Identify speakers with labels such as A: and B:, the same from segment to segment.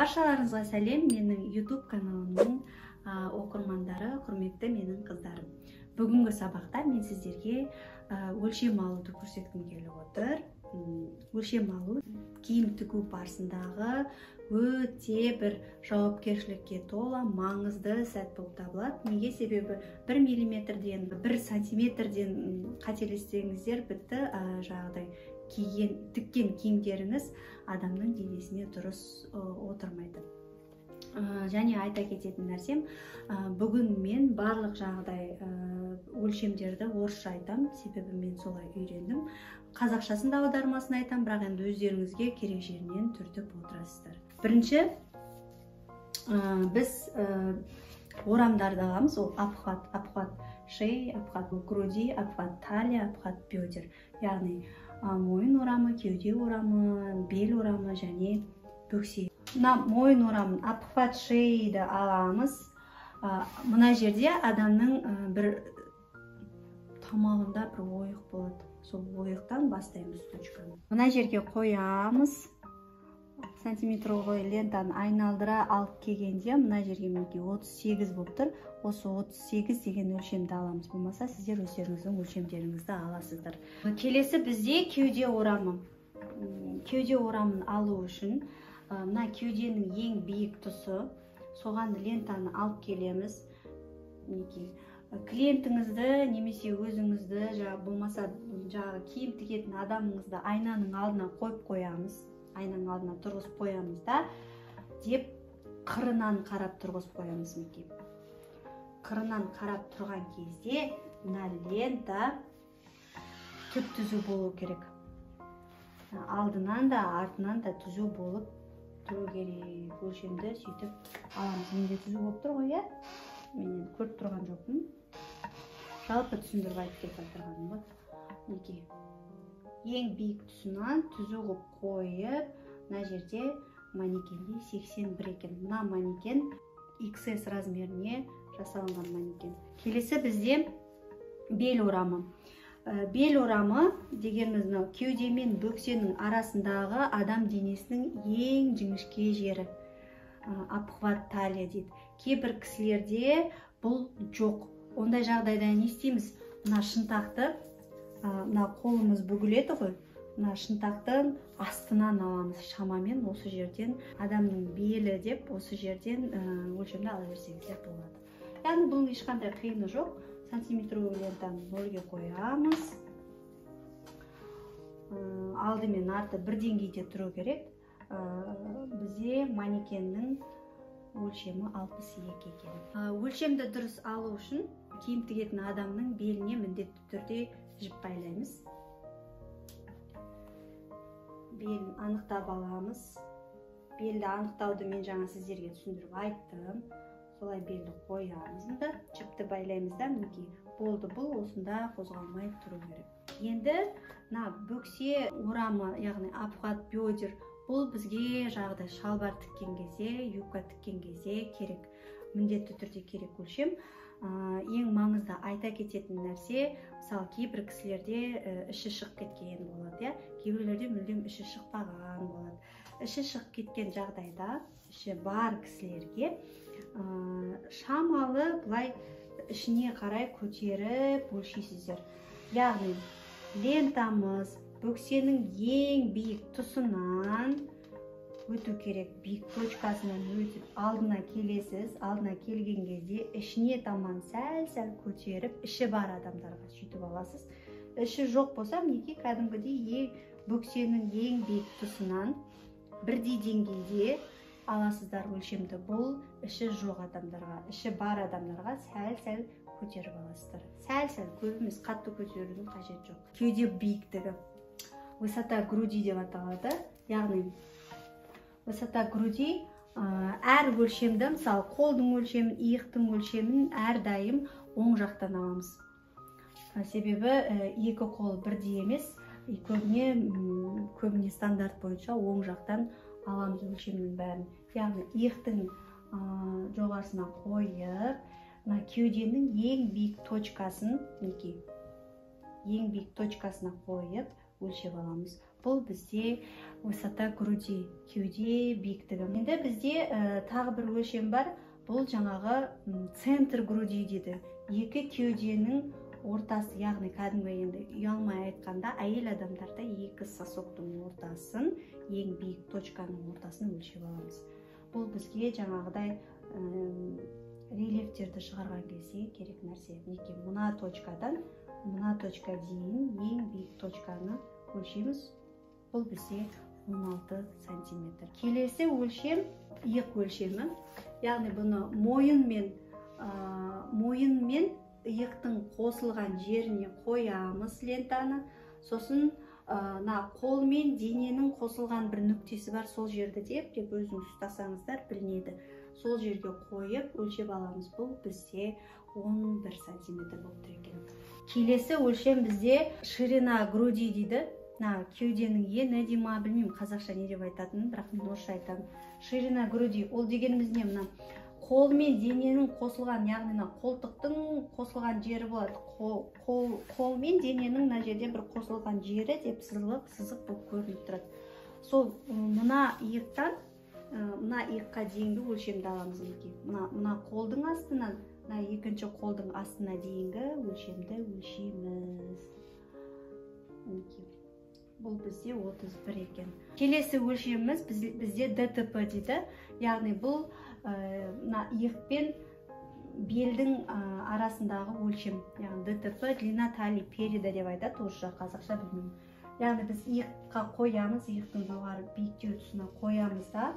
A: Баршаларыңызға сәлем, менің YouTube каналымның оқырмандары, құрметті менің қыздарым. Бүгінгі сабақта мен сіздерге өлшем алуды көрсеткім келіп отыр. Өлшем алу киім тігу барысындағы өте бір жауапкершілікке толы маңызды сәт болып табылады. Неге? Себебі 1 миллиметрден 1 сантиметрден қателессеңіздер бітті, жағдай тіккен киімдеріңіз адамның денесіне дұрыс отырмайды. Және айта кететін нәрсем, бүгін мен барлық жағдай өлшемдерді орысша айтам, себебі мен солай үйрендім. Қазақшасын да аудармасын айтам, бірақ енді өздеріңізге керек жерінен түртіп отырасыздар. Бірінші, біз орамдарды аламыз, ол обхват шеи, обхват груди, обхват талия, обхват бедер. Яғни мойын орамы, кеуде орамы, бел орамы және бөксе. Мына мойын орамын, обхват шеиді аламыз. Мына жерде адамның бір тамағында бір ойық болады. Сол ойықтан бастаймыз точканы. Мына жерге қоямыз. Сантиметровый лентаны айналдыра алып келгенде, мына жерге мінекей 38 болып тұр. Осы 38 деген өлшемді аламыз. Болмаса сіздер өздеріңіздің өлшемдеріңізді аласыздар. Келесі бізде кеуде орамы. Кеуде орамын алу үшін мына кеуденің ең биік тұсы, соған лентаны алып келеміз. Клиентіңізді немесе өзіңізді, болмаса киім тігетін адамыңызды айнаның алдына қойып қоямыз. Айнаның алдына тұрғызып қоямыз да, деп қырынан қарап тұрғызып қоямыз. Қырынан қарап тұрған кезде мына лента түп-түзу болу керек. Алдынан да, артынан да түзу болып тұру керек. Өлшемді сөйтіп аламыз. Менде түзу болып тұр ғой, мен көріп тұрған жоқпын. Жалпы түсіндіріп айтып кетіп тұрғаным ғой. Ең биік тұсынан түзу қылып қойып, мына жерде манекенде 81 екен. Мына манекен XS размеріне жасалынған манекен. Келесі бізде бел орамы. Бел орамы дегеніміз кеуде мен бөксенің арасындағы адам денесінің ең жіңішке жері. Обхват талия дейді. Кейбір кісілерде бұл жоқ. Ондай жағдайда не істейміз? Мына шынтақты, мына қолымыз бүгіледі ғой, мына шынтақтың астынан аламыз. Шамамен осы жерден адамның белі деп, осы жерден өлшемді ала берсеңіздер болады. Яғни бұның ешқандай қиыны жоқ. Сантиметровый лентаны нөлге қоямыз. Алды мен арты бір деңгейде тұру керек. Бізде манекеннің өлшемі 62 екен. Өлшемді дұрыс алу үшін киім тігетін адамның беліне міндетті түрде жіп байлаймыз. Белін анықтап аламыз. Белді анықтауды мен жаңа сіздерге түсіндіріп айттым. Солай белді қоямыз да, жіпті байлаймыз да, мінекей болды, бұл осында қозғалмай тұру керек. Енді бөксе орамы, яғни обхват бедер, бұл бізге жағдай шалбар тіккен кезде, юбка тіккен кезде керек. Міндетті түрде керек өлшем. Ең маңызды айта кететін нәрсе, мысалы кейбір кісілерде іші шығып кеткен болады, кейбіреулерде мүлдем іші шықпаған болады. Іші шығып кеткен жағдайда, іші бар кісілерге шамалы бұлай ішіне қарай көтеріп өлшейсіздер. Яғни лентамыз бөксенің ең биік тұсынан өту керек, биік точкасынан өтіп алдына келесіз. Алдына келген кезде ішіне таман сәл-сәл көтеріп, іші бар адамдарға сөйтіп аласыз. Іші жоқ болса, мінекей кәдімгідей бөксенің ең биік тұсынан бірдей деңгейде аласыздар өлшемді. Бұл іші жоқ адамдарға, іші бар адамдарға сәл-сәл көтеріп аласыздар. Сәл-сәл, көп емес, қатты көтерудің қажет жоқ. Кеуде биіктігі, высота груди деп аталады. Яғни высота груди әр өлшемді, мысалы қолдың өлшемін, иықтың өлшемін әрдайым оң жақтан аламыз. Себебі екі қол бірдей емес, көбіне стандарт бойынша оң жақтан аламыз өлшемнің бәрін. Яғни иықтың жоғарысына қойып, кеуденің ең биік точкасын, ең биік точкасына қойып, өлшеп аламыз. Бұл бізде высота груди, кеуде биіктігі. Енді бізде тағы бір өлшем бар. Бұл жаңағы центр груди дейді. Екі кеуденің ортасы, яғни кәдімгі енді ұялмай айтқанда, әйел адамдарда екі сосоктың ортасын, ең биік точканың ортасын өлшеп аламыз. Бұл бізге жаңағыдай рельефтерді шығарған кезде керек нәрсе. Неке мына точкадан мына точка дейін ең биік точканы өлшейміз. Бұл бізде 16 сантиметр. Келесі өлшем иық өлшемі. Яғни бұны мойын мен иықтың қосылған жеріне қоямыз лентаны. Сосын қол мен дененің қосылған бір нүктесі бар, сол жерді деп өзіңіз ұстасаңыздар білінеді. Сол жерге қойып өлшеп аламыз. Бұл бізде 11 сантиметр болып тұр екен. Келесі өлшем бізде ширина груди дейді. Кеуденің ені дей ма, білмеймін қазақша не деп айтатынын, бірақ мен орысша айтамын. Ширина груди ол дегеніміз не? Мына қол мен дененің қосылған, яғни қолтықтың қосылған жері болады. Қол мен дененің мына жерде бір қосылған жері деп сызық болып көрініп тұрады. Сол мына иықтан мына иыққа дейінгі өлшемді аламыз. Мына қолдың астынан мына екінші қолдың астына дейінгі өлшемді өлшейміз. Бұл бізде 31 екен. Келесі өлшеміміз бізде ДТП дейді. Яғни бұл иық пен белдің арасындағы өлшем. Яғни ДТП длина талии переда деп айтады, орысша қазақша білмеймін. Яғни біз иыққа қоямыз, иықтың жоғары биіктеу тұсына қоямыз да,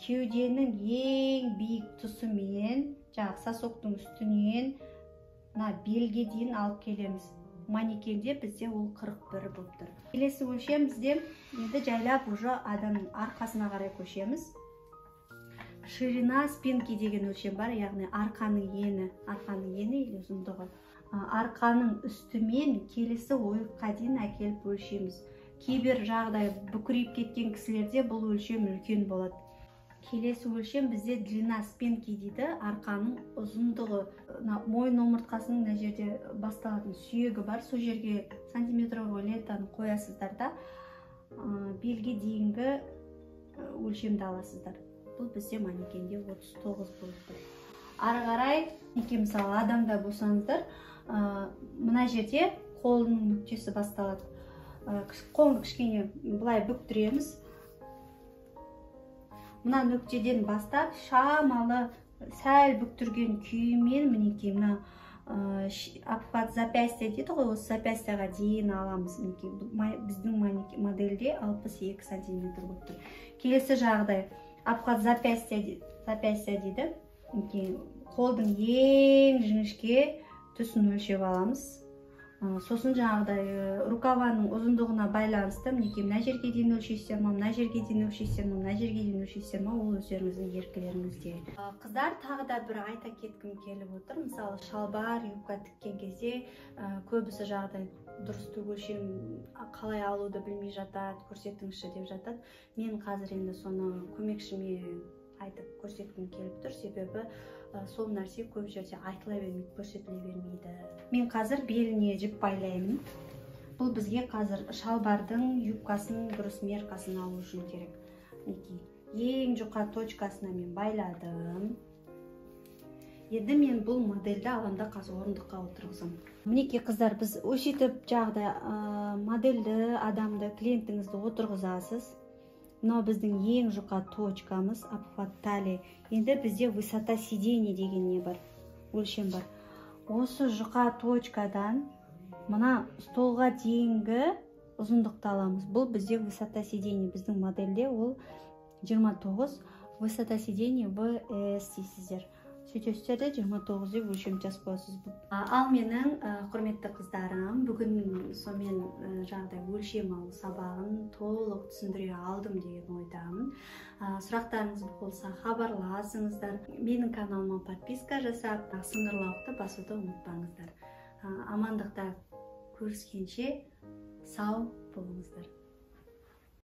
A: кеуденің ең биік тұсымен, сосоктың үстінен белге дейін алып келеміз. Манекенде бізде ол 41 болып тұр. Келесі өлшем бізде енді жайлап уже адамның арқасына қарай көшеміз. Ширина спинки деген өлшем бар, яғни арқаның ені или ұзындығы. Арқаның үстімен келесі ойыққа дейін әкеліп өлшеміз. Кейбір жағдай бүкірейіп кеткен кісілерде бұл өлшем үлкен болады. Келесі өлшем бізде длина спинки дейді. Арқаның ұзындығы, мойын омыртқасының мына жерде басталатын сүйегі бар. Сол жерге сантиметровый лентаны қоясыздар да, белге дейінгі өлшемді аласыздар. Бұл бізде манекенде 39 болып тұр. Ары қарай, мысалы адамда болсаңыздар, мына жерде қолының нүктесі басталады. Қолын кішкене былай бүктіреміз. Мына нүктеден бастап шамалы сәл бүктірген күйімен мінекей мына обхват запястья дейді ғой, осы запястьяға дейін аламыз. Біздің модельде 62 сантиметр болып тұр. Келесі жағдай обхват запястья дейді. Қолдың ең жіңішке тұсын өлшеп аламыз. Сосын жаңағыдай рукаваның ұзындығына байланысты мына жерге дейін өлшейсіздер ма, мына жерге дейін өлшейсіздер ма, мына жерге дейін өлшейсіздер ма, ол өздеріңіздің еркілеріңізде. Қыздар, тағы да бір айта кеткім келіп отыр. Мысалы, шалбар, юбка тіккен кезде көбісі жағдай дұрысты өлшем қалай алуды білмей жатады, көрсетіңізші деп жатады. Мен қазір енді соны көмекшіме айтып көрсеткім келіп тұр, себебі сол нәрсе көп жерде айтыла бермейді, көрсетіле бермейді. Мен қазір беліне жіп байлаймын. Бұл бізге қазір шалбардың юбкасын дұрыс меркасын алу үшін керек. Ең жұқа точкасына мен байладым. Енді мен бұл модельді аламда қазір орындыққа отырғызам. Мінекей қыздар, біз өшетіп жағда модельді адамды, клиентіңізді отырғызасыз. Мынау біздің ең жұқа точкамыз, обхват талии. Енді бізде высота сидения деген не бар, өлшем бар. Осы жұқа точкадан мына столға дейінгі ұзындықты аламыз. Бұл бізде высота сидения. Біздің модельде ол 29, высота сидения VS дейсіздер. Сөйтесіздер де 29 деп өлшем жазып қоясыз. Ал менің құрметті қыздарым, бүгін сонымен жағдай өлшем алу сабағын толық түсіндіре алдым деген ойдамын. Сұрақтарыңыз болса хабарласыңыздар. Менің каналыма подписка жасап, сыңғырлауықты басуды ұмытпаңыздар. Амандықта көріскенше сау болыңыздар.